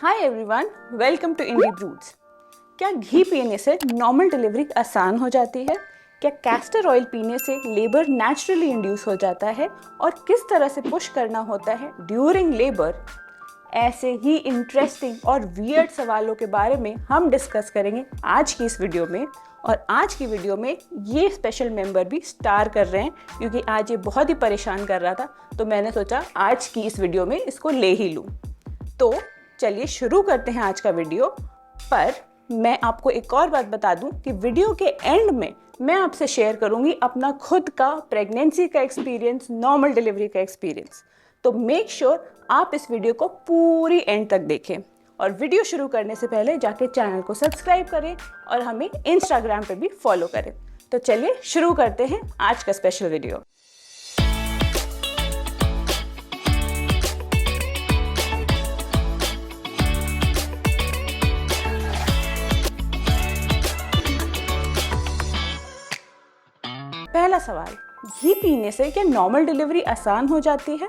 Hi everyone, welcome to indie broods. क्या घी पीने से नॉर्मल डिलीवरी आसान हो जाती है? क्या कैस्टर ऑयल पीने से लेबर नेचुरली इंड्यूस हो जाता है? और किस तरह से पुश करना होता है ड्यूरिंग लेबर? ऐसे ही इंटरेस्टिंग और वियर्ड सवालों के बारे में हम डिस्कस करेंगे आज की इस वीडियो में। और आज की वीडियो में ये स्पेशल मेंबर भी स्टार कर रहे हैं क्योंकि आज ये बहुत ही परेशान कर रहा था, तो मैंने सोचा आज की इस वीडियो में इसको ले ही लूँ। तो चलिए शुरू करते हैं आज का वीडियो। पर मैं आपको एक और बात बता दूं कि वीडियो के एंड में मैं आपसे शेयर करूंगी अपना खुद का प्रेगनेंसी का एक्सपीरियंस, नॉर्मल डिलीवरी का एक्सपीरियंस। तो मेक श्योर आप इस वीडियो को पूरी एंड तक देखें। और वीडियो शुरू करने से पहले जाके चैनल को सब्सक्राइब करें और हमें इंस्टाग्राम पे भी फॉलो करें। तो चलिए शुरू करते हैं आज का स्पेशल वीडियो। पहला सवाल, घी पीने से क्या नॉर्मल डिलीवरी आसान हो जाती है?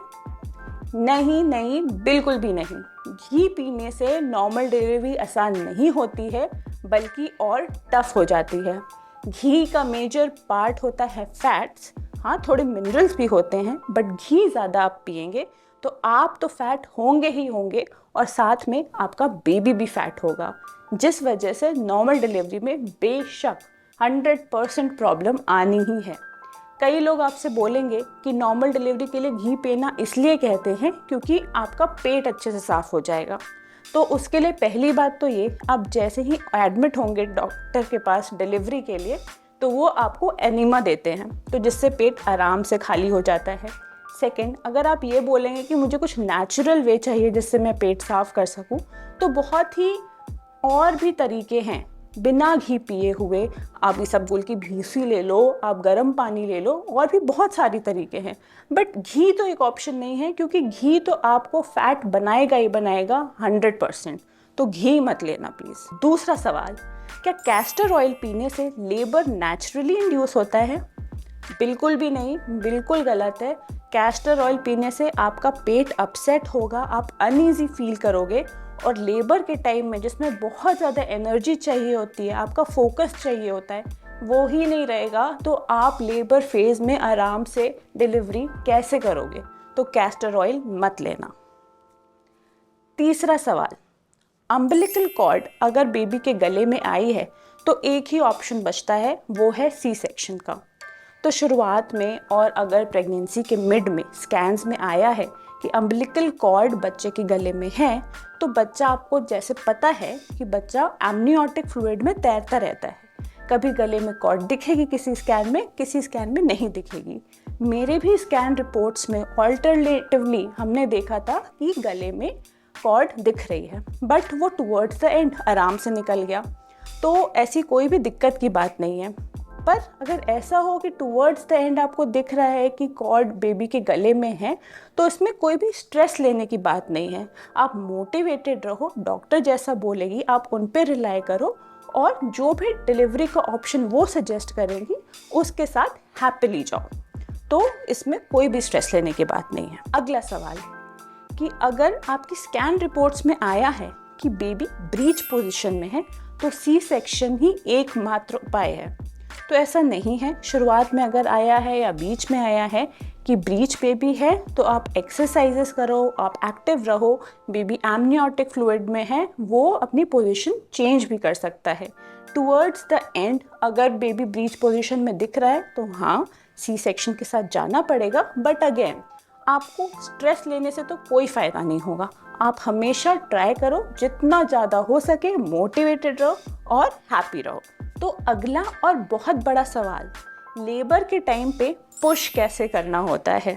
नहीं, बिल्कुल भी नहीं। घी पीने से नॉर्मल डिलीवरी आसान नहीं होती है, बल्कि और टफ हो जाती है। घी का मेजर पार्ट होता है फैट्स। हाँ, थोड़े मिनरल्स भी होते हैं, बट घी ज़्यादा आप पिएंगे तो आप तो फैट होंगे ही होंगे और साथ में आपका बेबी भी फैट होगा, जिस वजह से नॉर्मल डिलीवरी में बेशक 100% प्रॉब्लम आनी ही है। कई लोग आपसे बोलेंगे कि नॉर्मल डिलीवरी के लिए घी पीना इसलिए कहते हैं क्योंकि आपका पेट अच्छे से साफ हो जाएगा। तो उसके लिए पहली बात तो ये, आप जैसे ही एडमिट होंगे डॉक्टर के पास डिलीवरी के लिए, तो वो आपको एनिमा देते हैं, तो जिससे पेट आराम से खाली हो जाता है। सेकेंड, अगर आप ये बोलेंगे कि मुझे कुछ नेचुरल वे चाहिए जिससे मैं पेट साफ कर सकूं, तो बहुत ही और भी तरीके हैं। बिना घी पिए हुए आप इसबगोल की भीसी ले लो, आप गर्म पानी ले लो, और भी बहुत सारी तरीके हैं। बट घी तो एक ऑप्शन नहीं है क्योंकि घी तो आपको फैट बनाएगा ही बनाएगा 100%। तो घी मत लेना प्लीज़। दूसरा सवाल, क्या कैस्टर ऑयल पीने से लेबर नेचुरली इंड्यूस होता है? बिल्कुल भी नहीं, बिल्कुल गलत है। कैस्टर ऑयल पीने से आपका पेट अपसेट होगा, आप अनईजी फील करोगे, और लेबर के टाइम में जिसमें बहुत ज़्यादा एनर्जी चाहिए होती है, आपका फोकस चाहिए होता है, वो ही नहीं रहेगा, तो आप लेबर फेज़ में आराम से डिलीवरी कैसे करोगे? तो कैस्टर ऑयल मत लेना। तीसरा सवाल, अम्बिलिकल कॉर्ड अगर बेबी के गले में आई है तो एक ही ऑप्शन बचता है, वो है सी सेक्शन का। तो शुरुआत में और अगर प्रेगनेंसी के मिड में स्कैन्स में आया है कि अम्बिलिकल कॉर्ड बच्चे के गले में है, तो बच्चा, आपको जैसे पता है कि बच्चा एमनियोटिक फ्लूइड में तैरता रहता है। कभी गले में कॉर्ड दिखेगी किसी स्कैन में, किसी स्कैन में नहीं दिखेगी। मेरे भी स्कैन रिपोर्ट्स में ऑल्टरनेटिवली हमने देखा था कि गले में कॉर्ड दिख रही है, बट वो टुवर्ड्स द एंड आराम से निकल गया। तो ऐसी कोई भी दिक्कत की बात नहीं है। पर अगर ऐसा हो कि टुवर्ड्स द एंड आपको दिख रहा है कि कॉर्ड बेबी के गले में है, तो इसमें कोई भी स्ट्रेस लेने की बात नहीं है। आप मोटिवेटेड रहो, डॉक्टर जैसा बोलेगी आप उन पे रिलाई करो, और जो भी डिलीवरी का ऑप्शन वो सजेस्ट करेंगी उसके साथ हैप्पीली जाओ। तो इसमें कोई भी स्ट्रेस लेने की बात नहीं है। अगला सवाल, कि अगर आपकी स्कैन रिपोर्ट्स में आया है कि बेबी ब्रीच पोजिशन में है, तो सी सेक्शन ही एकमात्र उपाय है। तो ऐसा नहीं है। शुरुआत में अगर आया है या बीच में आया है कि ब्रीच बेबी है, तो आप एक्सरसाइजेस करो, आप एक्टिव रहो। बेबी एमनियोटिक फ्लूइड में है, वो अपनी पोजीशन चेंज भी कर सकता है। टुवर्ड्स द एंड अगर बेबी ब्रीच पोजीशन में दिख रहा है तो हाँ, सी सेक्शन के साथ जाना पड़ेगा। बट अगेन, आपको स्ट्रेस लेने से तो कोई फ़ायदा नहीं होगा। आप हमेशा ट्राई करो, जितना ज़्यादा हो सके मोटिवेटेड रहो और हैप्पी रहो। तो अगला और बहुत बड़ा सवाल, लेबर के टाइम पे पुश कैसे करना होता है?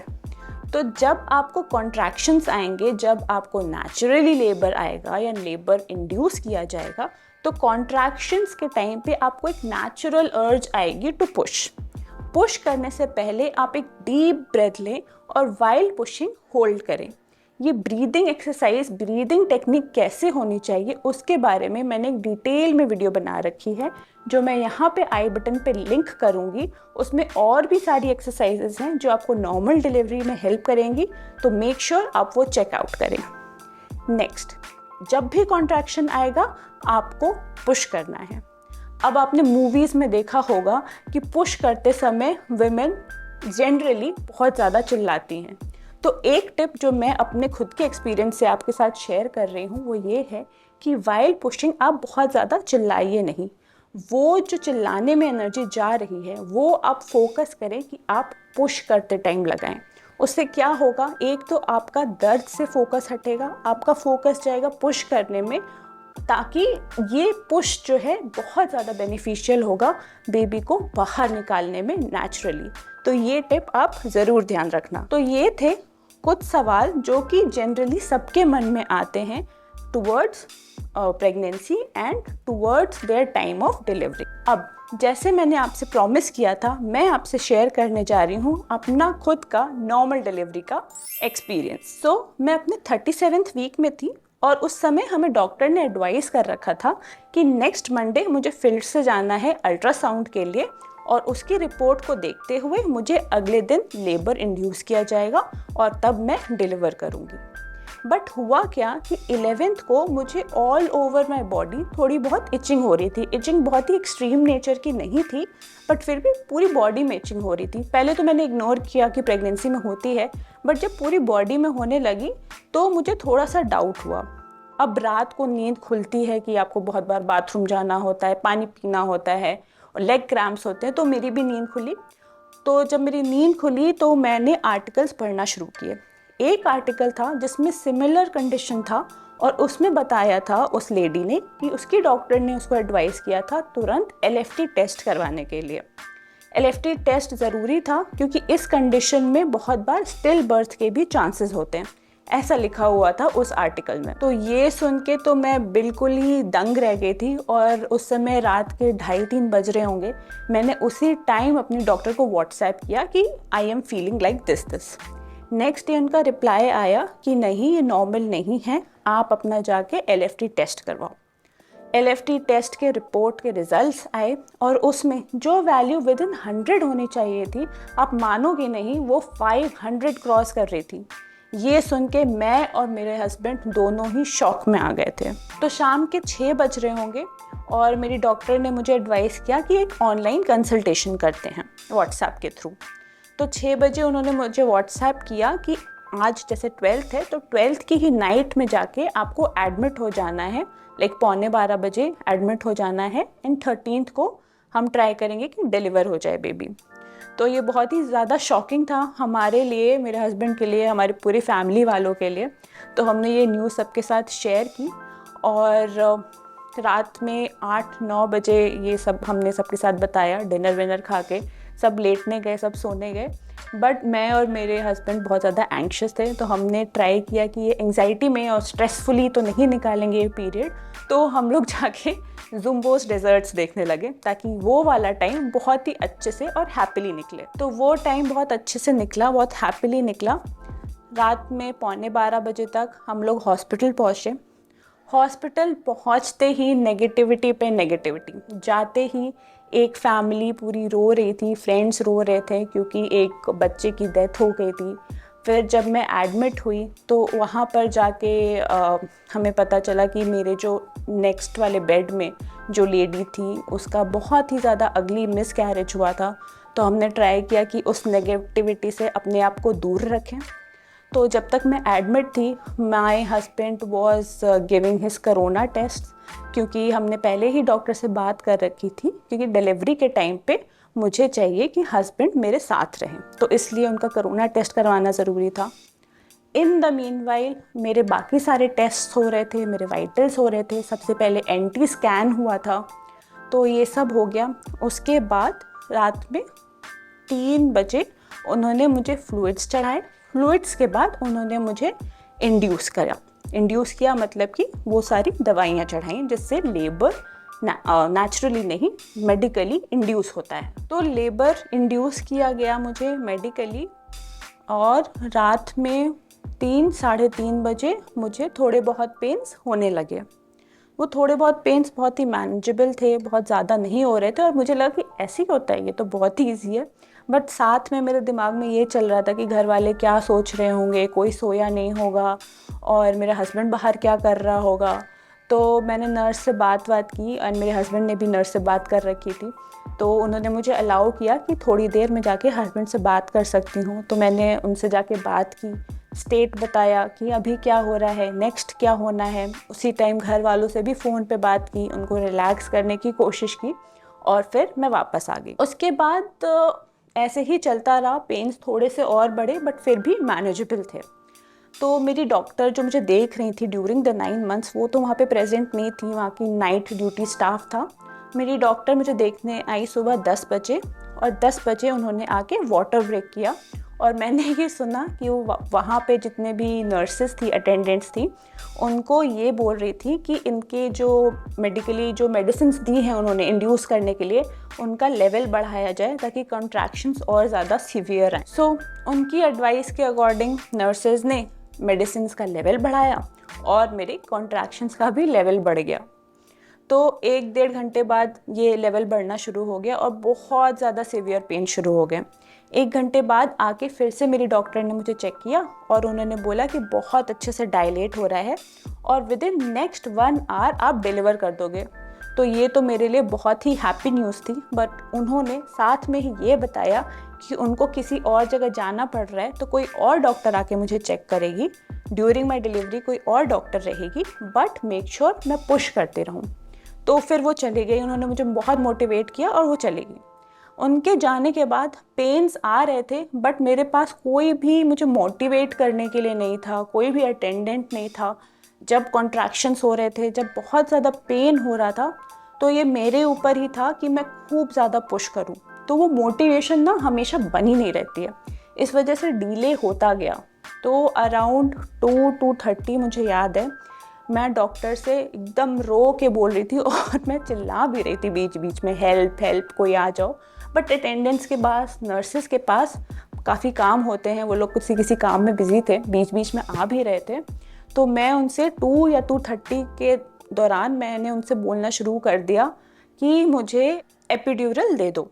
तो जब आपको कॉन्ट्रैक्शंस आएंगे, जब आपको नेचुरली लेबर आएगा या लेबर इंड्यूस किया जाएगा, तो कॉन्ट्रैक्शंस के टाइम पे आपको एक नेचुरल अर्ज आएगी टू पुश। पुश करने से पहले आप एक डीप ब्रेथ लें और वाइल पुशिंग होल्ड करें। ये ब्रीदिंग एक्सरसाइज, ब्रीदिंग टेक्निक कैसे होनी चाहिए उसके बारे में मैंने एक डिटेल में वीडियो बना रखी है, जो मैं यहाँ पे आई बटन पे लिंक करूँगी। उसमें और भी सारी एक्सरसाइजेज हैं जो आपको नॉर्मल डिलीवरी में हेल्प करेंगी, तो मेक श्योर आप वो चेकआउट करें। नेक्स्ट, जब भी कॉन्ट्रैक्शन आएगा आपको पुश करना है। अब आपने मूवीज़ में देखा होगा कि पुश करते समय विमेन जनरली बहुत ज़्यादा चिल्लाती हैं। तो एक टिप जो मैं अपने खुद के एक्सपीरियंस से आपके साथ शेयर कर रही हूँ वो ये है कि वाइल पुशिंग आप बहुत ज़्यादा चिल्लाइए नहीं। वो जो चिल्लाने में एनर्जी जा रही है वो आप फोकस करें कि आप पुश करते टाइम लगाएं। उससे क्या होगा, एक तो आपका दर्द से फोकस हटेगा, आपका फोकस जाएगा पुश करने में, ताकि ये पुश जो है बहुत ज़्यादा बेनिफिशियल होगा बेबी को बाहर निकालने में नेचुरली। तो ये टिप आप ज़रूर ध्यान रखना। तो ये थे कुछ सवाल जो कि जनरली सबके मन में आते हैं towards pregnancy and towards their time of delivery. अब जैसे मैंने आपसे प्रॉमिस किया था, मैं आपसे शेयर करने जा रही हूँ अपना खुद का नॉर्मल डिलीवरी का एक्सपीरियंस। मैं अपने 37th वीक में थी और उस समय हमें डॉक्टर ने एडवाइस कर रखा था कि नेक्स्ट मंडे मुझे फील्ड से जाना है अल्ट्रासाउंड के लिए और उसकी रिपोर्ट को देखते हुए मुझे अगले दिन लेबर इंड्यूस किया जाएगा और तब मैं डिलीवर करूँगी। बट हुआ क्या कि 11th को मुझे ऑल ओवर माई बॉडी थोड़ी बहुत इचिंग हो रही थी। इचिंग बहुत ही एक्सट्रीम नेचर की नहीं थी, बट फिर भी पूरी बॉडी में इचिंग हो रही थी। पहले तो मैंने इग्नोर किया कि प्रेगनेंसी में होती है, बट जब पूरी बॉडी में होने लगी तो मुझे थोड़ा सा डाउट हुआ। अब रात को नींद खुलती है कि आपको बहुत बार बाथरूम जाना होता है, पानी पीना होता है और लेग क्रैम्प्स होते हैं, तो मेरी भी नींद खुली। तो जब मेरी नींद खुली तो मैंने आर्टिकल्स पढ़ना शुरू किए। एक आर्टिकल था जिसमें सिमिलर कंडीशन था और उसमें बताया था उस लेडी ने कि उसकी डॉक्टर ने उसको एडवाइस किया था तुरंत LFT टेस्ट करवाने के लिए। LFT टेस्ट ज़रूरी था क्योंकि इस कंडीशन में बहुत बार स्टिल बर्थ के भी चांसेस होते हैं, ऐसा लिखा हुआ था उस आर्टिकल में। तो ये सुन के तो मैं बिल्कुल ही दंग रह गई थी और उस समय रात के 2:30-3 बज रहे होंगे। मैंने उसी टाइम अपने डॉक्टर को व्हाट्सएप किया कि I am feeling like this. Next day उनका रिप्लाई आया कि नहीं, ये नॉर्मल नहीं है, आप अपना जाके LFT टेस्ट करवाओ। LFT टेस्ट के रिपोर्ट के रिजल्ट्स आए और उसमें जो वैल्यू विदिन 100 होनी चाहिए थी, आप मानोगे नहीं, वो 500 क्रॉस कर रही थी। ये सुन के मैं और मेरे हस्बैंड दोनों ही शॉक में आ गए थे। तो शाम के 6 बज रहे होंगे और मेरी डॉक्टर ने मुझे एडवाइस किया कि एक ऑनलाइन कंसल्टेशन करते हैं व्हाट्सएप के थ्रू। तो 6 बजे उन्होंने मुझे व्हाट्सएप किया कि आज जैसे 12th है तो 12th की ही नाइट में जाके आपको एडमिट हो जाना है, लाइक 11:15 बजे एडमिट हो जाना है। एंड 13th को हम ट्राई करेंगे कि डिलीवर हो जाए बेबी। तो ये बहुत ही ज़्यादा शॉकिंग था हमारे लिए, मेरे हस्बैंड के लिए, हमारी पूरी फैमिली वालों के लिए। तो हमने ये न्यूज़ सबके साथ शेयर की और रात में 8-9 बजे ये सब हमने सबके साथ बताया। डिनर विनर खा के सब लेटने गए, सब सोने गए। बट मैं और मेरे हस्बैंड बहुत ज़्यादा एंग्शियस थे, तो हमने ट्राई किया कि ये एंग्जाइटी में और स्ट्रेसफुली तो नहीं निकालेंगे ये पीरियड। तो हम लोग जाके जुम्बोस डेजर्ट्स देखने लगे ताकि वो वाला टाइम बहुत ही अच्छे से और हैप्पीली निकले। तो वो टाइम बहुत अच्छे से निकला, बहुत हैप्पीली निकला। रात में 11:15 बजे तक हम लोग हॉस्पिटल पहुँचे। हॉस्पिटल पहुँचते ही नेगेटिविटी पे नेगेटिविटी, जाते ही एक फैमिली पूरी रो रही थी, फ्रेंड्स रो रहे थे क्योंकि एक बच्चे की डेथ हो गई थी। फिर जब मैं एडमिट हुई तो वहाँ पर जाके हमें पता चला कि मेरे जो नेक्स्ट वाले बेड में जो लेडी थी उसका बहुत ही ज़्यादा अगली मिसकैरेज हुआ था। तो हमने ट्राई किया कि उस नेगेटिविटी से अपने आप को दूर रखें। तो जब तक मैं एडमिट थी, my husband was giving his corona test, क्योंकि हमने पहले ही डॉक्टर से बात कर रखी थी क्योंकि डिलीवरी के टाइम पे मुझे चाहिए कि हस्बैंड मेरे साथ रहें, तो इसलिए उनका कोरोना टेस्ट करवाना ज़रूरी था। इन द मीनवाइल मेरे बाकी सारे टेस्ट हो रहे थे, मेरे वाइटल्स हो रहे थे। सबसे पहले NT स्कैन हुआ था, तो ये सब हो गया। उसके बाद रात में 3 बजे उन्होंने मुझे फ्लूइड्स चढ़ाए। फ्लूइड्स के बाद उन्होंने मुझे इंड्यूस किया मतलब कि वो सारी दवाइयाँ चढ़ाई जिससे लेबर नेचुरली नहीं, मेडिकली इंड्यूस होता है। तो लेबर इंड्यूस किया गया मुझे मेडिकली और रात में 3-3:30 बजे मुझे थोड़े बहुत पेन्स होने लगे। वो थोड़े बहुत पेन्स बहुत ही मैनेजेबल थे, बहुत ज़्यादा नहीं हो रहे थे और मुझे लगा कि ऐसे ही होता है, ये तो बहुत ही ईजी है। बट साथ में मेरे दिमाग में ये चल रहा था कि घर वाले क्या सोच रहे होंगे, कोई सोया नहीं होगा और मेरा हस्बैंड बाहर क्या कर रहा होगा। तो मैंने नर्स से बात की और मेरे हस्बैंड ने भी नर्स से बात कर रखी थी, तो उन्होंने मुझे अलाउ किया कि थोड़ी देर में जाके हस्बैंड से बात कर सकती हूँ। तो मैंने उनसे जाके बात की, स्टेट बताया कि अभी क्या हो रहा है, नेक्स्ट क्या होना है। उसी टाइम घर वालों से भी फ़ोन पे बात की, उनको रिलैक्स करने की कोशिश की और फिर मैं वापस आ गई। उसके बाद ऐसे ही चलता रहा, पेन्स थोड़े से और बढ़े बट फिर भी मैनेजेबल थे। तो मेरी डॉक्टर जो मुझे देख रही थी ड्यूरिंग द 9 मंथ्स, वो तो वहाँ पे प्रेजेंट नहीं थी, वहाँ की नाइट ड्यूटी स्टाफ था। मेरी डॉक्टर मुझे देखने आई सुबह 10 बजे और 10 बजे उन्होंने आके वाटर ब्रेक किया और मैंने ये सुना कि वो वहाँ पे जितने भी नर्सेस थी, अटेंडेंट्स थी, उनको ये बोल रही थी कि इनके जो मेडिकली जो मेडिसिन्स दी हैं उन्होंने इंड्यूस करने के लिए, उनका लेवल बढ़ाया जाए ताकि कॉन्ट्रैक्शंस और ज़्यादा सीवियर आए। सो उनकी एडवाइस के अकॉर्डिंग नर्सेज ने मेडिसिन्स का लेवल बढ़ाया और मेरे कॉन्ट्रैक्शंस का भी लेवल बढ़ गया। तो 1-1.5 घंटे बाद ये लेवल बढ़ना शुरू हो गया और बहुत ज़्यादा सीवियर पेन शुरू हो गए। 1 घंटे बाद आके फिर से मेरी डॉक्टर ने मुझे चेक किया और उन्होंने बोला कि बहुत अच्छे से डायलेट हो रहा है और विद इन नेक्स्ट 1 आवर आप डिलीवर कर दोगे। तो ये तो मेरे लिए बहुत ही हैप्पी न्यूज़ थी, बट उन्होंने साथ में ही ये बताया कि उनको किसी और जगह जाना पड़ रहा है तो कोई और डॉक्टर आके मुझे चेक करेगी, ड्यूरिंग माई डिलीवरी कोई और डॉक्टर रहेगी, बट मेक श्योर मैं पुश करते रहूँ। तो फिर वो चली गई, उन्होंने मुझे बहुत मोटिवेट किया और वो चली गई। उनके जाने के बाद पेन्स आ रहे थे बट मेरे पास कोई भी मुझे मोटिवेट करने के लिए नहीं था, कोई भी अटेंडेंट नहीं था। जब कॉन्ट्रैक्शंस हो रहे थे, जब बहुत ज़्यादा पेन हो रहा था, तो ये मेरे ऊपर ही था कि मैं खूब ज़्यादा पुश करूं। तो वो मोटिवेशन ना हमेशा बनी नहीं रहती है, इस वजह से डिले होता गया। तो अराउंड 2-2:30 मुझे याद है, मैं डॉक्टर से एकदम रो के बोल रही थी और मैं चिल्ला भी रही थी बीच बीच में, हेल्प हेल्प, कोई आ जाओ। बट अटेंडेंट्स के पास, नर्सेस के पास काफ़ी काम होते हैं, वो लोग किसी काम में बिजी थे, बीच बीच में आ भी रहे थे। तो मैं उनसे 2 या 2:30 के दौरान मैंने उनसे बोलना शुरू कर दिया कि मुझे एपिड्यूरल दे दो।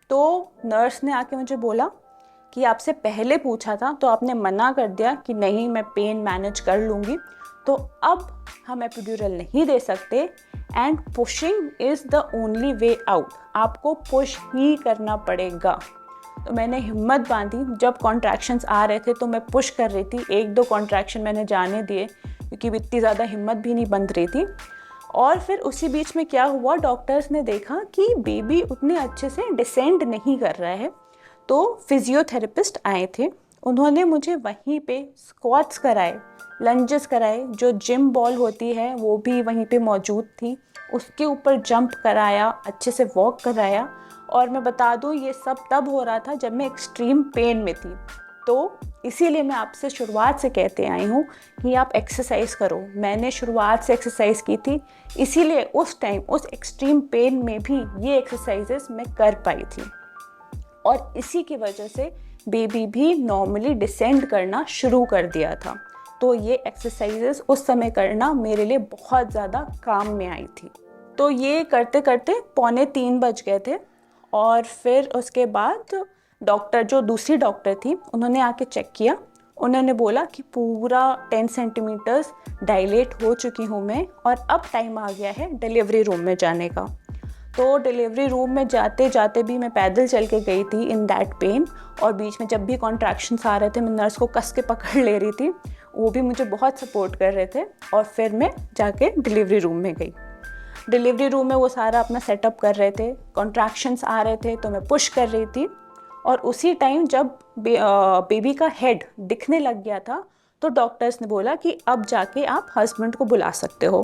तो नर्स ने आके मुझे बोला कि आपसे पहले पूछा था तो आपने मना कर दिया कि नहीं मैं पेन मैनेज कर लूँगी, तो अब हम एपिड्यूरल नहीं दे सकते and pushing is the only way out, आपको पुश ही करना पड़ेगा। तो मैंने हिम्मत बांधी, जब कॉन्ट्रैक्शंस आ रहे थे तो मैं पुश कर रही थी, 1-2 कॉन्ट्रैक्शन मैंने जाने दिए क्योंकि इतनी ज़्यादा हिम्मत भी नहीं बन रही थी। और फिर उसी बीच में क्या हुआ, डॉक्टर्स ने देखा कि बेबी उतने अच्छे से डिसेंड नहीं कर रहा है, तो फिजियोथेरेपिस्ट आए थे, उन्होंने मुझे वहीं पे स्क्वाट्स कराए, लंजेस कराए, जो जिम बॉल होती है वो भी वहीं पे मौजूद थी, उसके ऊपर जंप कराया, अच्छे से वॉक कराया। और मैं बता दूं ये सब तब हो रहा था जब मैं एक्सट्रीम पेन में थी। तो इसीलिए मैं आपसे शुरुआत से कहते आई हूँ कि आप एक्सरसाइज करो। मैंने शुरुआत से एक्सरसाइज की थी, इसीलिए उस टाइम उस एक्सट्रीम पेन में भी ये एक्सरसाइजेस मैं कर पाई थी और इसी की वजह से बेबी भी नॉर्मली डिसेंड करना शुरू कर दिया था। तो ये एक्सरसाइजेस उस समय करना मेरे लिए बहुत ज़्यादा काम में आई थी। तो ये करते करते 2:45 बज गए थे और फिर उसके बाद डॉक्टर, जो दूसरी डॉक्टर थी, उन्होंने आके चेक किया। उन्होंने बोला कि पूरा 10 सेंटीमीटर्स डायलेट हो चुकी हूँ मैं और अब टाइम आ गया है डिलीवरी रूम में जाने का। तो डिलीवरी रूम में जाते जाते भी मैं पैदल चल के गई थी इन दैट पेन, और बीच में जब भी कॉन्ट्रैक्शंस आ रहे थे मैं नर्स को कस के पकड़ ले रही थी, वो भी मुझे बहुत सपोर्ट कर रहे थे। और फिर मैं जाके डिलीवरी रूम में गई। डिलीवरी रूम में वो सारा अपना सेटअप कर रहे थे, कॉन्ट्रैक्शंस आ रहे थे तो मैं पुश कर रही थी। और उसी टाइम जब बेबी का हेड दिखने लग गया था तो डॉक्टर्स ने बोला कि अब जाके आप हस्बैंड को बुला सकते हो।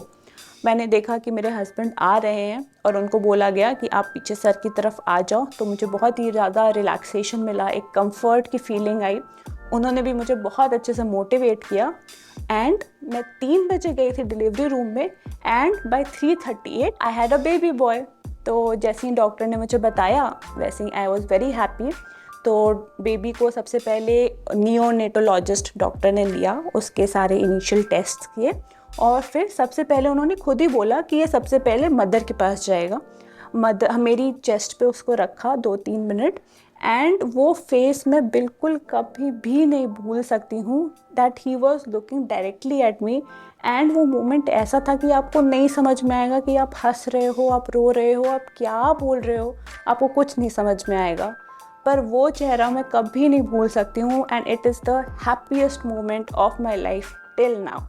मैंने देखा कि मेरे हस्बैंड आ रहे हैं और उनको बोला गया कि आप पीछे सर की तरफ आ जाओ। तो मुझे बहुत ही ज़्यादा रिलैक्सेशन मिला, एक कंफर्ट की फीलिंग आई। उन्होंने भी मुझे बहुत अच्छे से मोटिवेट किया एंड मैं 3 बजे गई थी डिलीवरी रूम में and by 3:38 I had a baby boy. तो जैसे ही डॉक्टर ने मुझे बताया वैसे ही आई वॉज वेरी हैप्पी। तो बेबी को सबसे पहले नियोनेटोलॉजिस्ट डॉक्टर ने लिया, उसके सारे इनिशियल टेस्ट किए और फिर सबसे पहले उन्होंने खुद ही बोला कि ये सबसे पहले मदर के पास जाएगा। मेरी चेस्ट पे उसको रखा 2-3 मिनट एंड वो फेस मैं बिल्कुल कभी भी नहीं भूल सकती हूँ, that he was looking directly at me. And वो मोमेंट ऐसा था कि आपको नहीं समझ में आएगा कि आप हंस रहे हो, आप रो रहे हो, आप क्या बोल रहे हो, आपको कुछ नहीं समझ में आएगा। पर वो चेहरा मैं कभी नहीं भूल सकती हूँ, and it is the happiest moment of my life till now.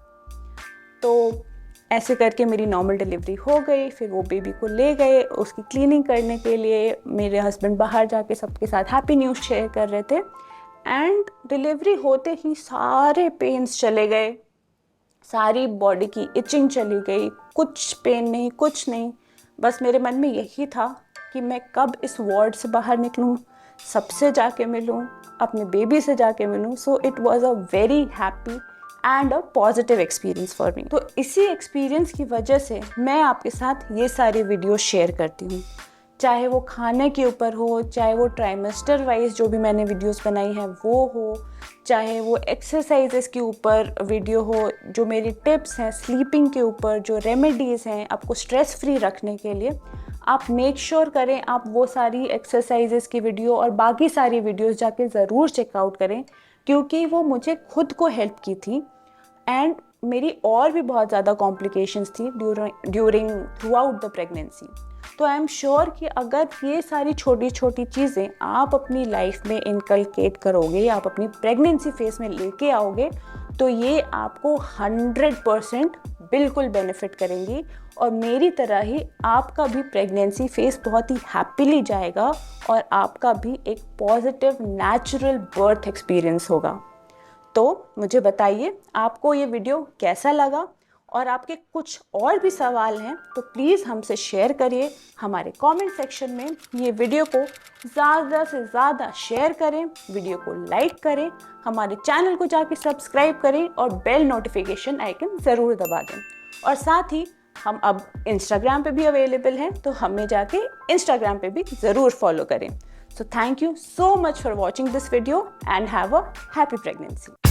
तो ऐसे करके मेरी नॉर्मल डिलीवरी हो गई। फिर वो बेबी को ले गए उसकी क्लीनिंग करने के लिए। मेरे हस्बैंड बाहर जाके सबके साथ हैप्पी न्यूज़ शेयर कर रहे थे। एंड डिलीवरी होते ही सारे पेन्स चले गए, सारी बॉडी की इचिंग चली गई, कुछ पेन नहीं, कुछ नहीं। बस मेरे मन में यही था कि मैं कब इस वार्ड से बाहर निकलूं, सबसे जाके मिलूं, अपने बेबी से जाके मिलूं। So it was a very happy and a positive experience for me. तो इसी एक्सपीरियंस की वजह से मैं आपके साथ ये सारी वीडियो शेयर करती हूँ, चाहे वो खाने के ऊपर हो, चाहे वो ट्राइमेस्टर वाइज जो भी मैंने वीडियोस बनाई हैं वो हो, चाहे वो एक्सरसाइजेस के ऊपर वीडियो हो, जो मेरी टिप्स हैं स्लीपिंग के ऊपर, जो रेमेडीज़ हैं आपको स्ट्रेस फ्री रखने के लिए। आप मेक श्योर करें आप वो सारी एक्सरसाइजेस की वीडियो और बाकी सारी वीडियोस जाके ज़रूर चेकआउट करें, क्योंकि वो मुझे खुद को हेल्प की थी। एंड मेरी और भी बहुत ज़्यादा कॉम्प्लिकेशंस थी during through out the pregnancy. तो आई एम श्योर कि अगर ये सारी छोटी छोटी चीज़ें आप अपनी लाइफ में इनकलकेट करोगे, आप अपनी प्रेगनेंसी फेज में लेके आओगे, तो ये आपको 100% बिल्कुल बेनिफिट करेंगी। और मेरी तरह ही आपका भी प्रेगनेंसी फेज बहुत ही हैप्पीली जाएगा और आपका भी एक पॉजिटिव नेचुरल बर्थ एक्सपीरियंस होगा। तो मुझे बताइए आपको ये वीडियो कैसा लगा, और आपके कुछ और भी सवाल हैं तो प्लीज़ हमसे शेयर करिए हमारे कमेंट सेक्शन में। ये वीडियो को ज़्यादा से ज़्यादा शेयर करें, वीडियो को लाइक करें, हमारे चैनल को जाके सब्सक्राइब करें और बेल नोटिफिकेशन आइकन ज़रूर दबा दें। और साथ ही हम अब इंस्टाग्राम पे भी अवेलेबल हैं, तो हमें जाके इंस्टाग्राम पे भी ज़रूर फॉलो करें। So thank you so much for watching this video and have a happy pregnancy.